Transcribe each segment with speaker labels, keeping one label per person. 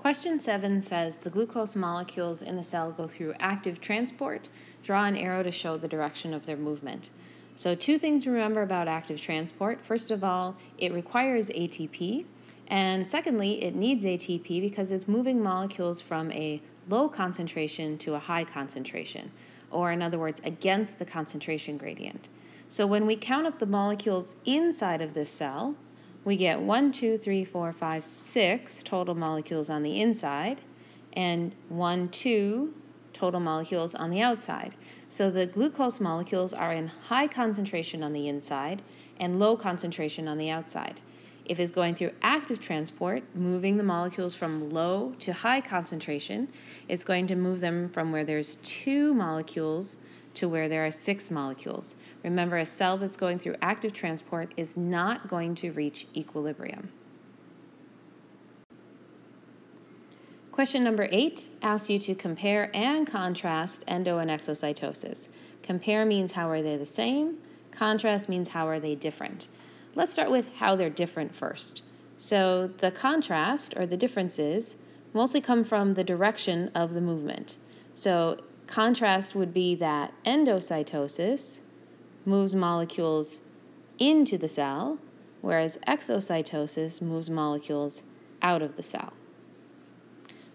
Speaker 1: Question 7 says the glucose molecules in the cell go through active transport. Draw an arrow to show the direction of their movement. So 2 things to remember about active transport. First of all, it requires ATP. And secondly, it needs ATP because it's moving molecules from a low concentration to a high concentration, or in other words, against the concentration gradient. So when we count up the molecules inside of this cell, we get 1, 2, 3, 4, 5, 6 total molecules on the inside, and 1, 2 total molecules on the outside. So the glucose molecules are in high concentration on the inside and low concentration on the outside. If it's going through active transport, moving the molecules from low to high concentration, it's going to move them from where there's 2 molecules to where there are 6 molecules. Remember, a cell that's going through active transport is not going to reach equilibrium. Question number 8 asks you to compare and contrast endo and exocytosis. Compare means how are they the same? Contrast means how are they different? Let's start with how they're different first. So the contrast, or the differences, mostly come from the direction of the movement. So contrast would be that endocytosis moves molecules into the cell, whereas exocytosis moves molecules out of the cell.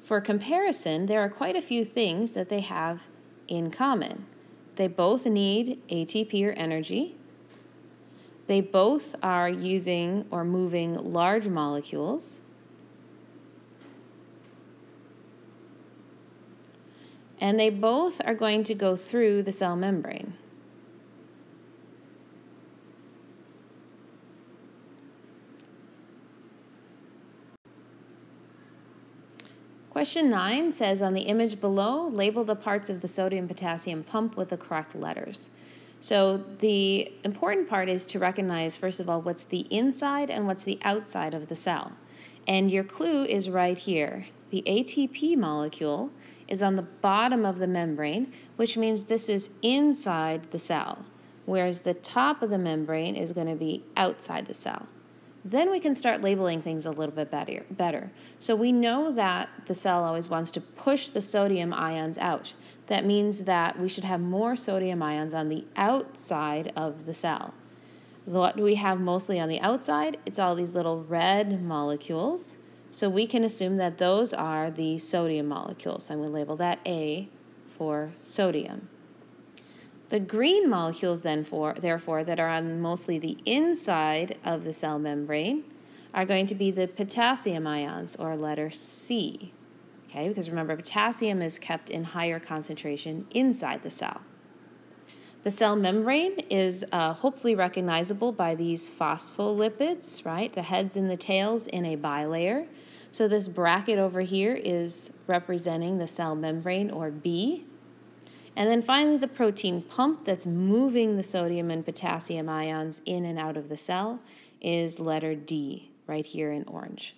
Speaker 1: For comparison, there are quite a few things that they have in common. They both need ATP or energy. They both are using or moving large molecules. And they both are going to go through the cell membrane. Question 9 says, on the image below, label the parts of the sodium-potassium pump with the correct letters. So the important part is to recognize, first of all, what's the inside and what's the outside of the cell. And your clue is right here. The ATP molecule is on the bottom of the membrane, which means this is inside the cell, whereas the top of the membrane is going to be outside the cell. Then we can start labeling things a little bit better. So we know that the cell always wants to push the sodium ions out. That means that we should have more sodium ions on the outside of the cell. What do we have mostly on the outside? It's all these little red molecules. So we can assume that those are the sodium molecules. I'm going to label that A for sodium. The green molecules, therefore, that are on mostly the inside of the cell membrane are going to be the potassium ions, or letter C. Okay, because remember, potassium is kept in higher concentration inside the cell. The cell membrane is hopefully recognizable by these phospholipids, right? The heads and the tails in a bilayer. So this bracket over here is representing the cell membrane, or B. And then finally, the protein pump that's moving the sodium and potassium ions in and out of the cell is letter D, right here in orange.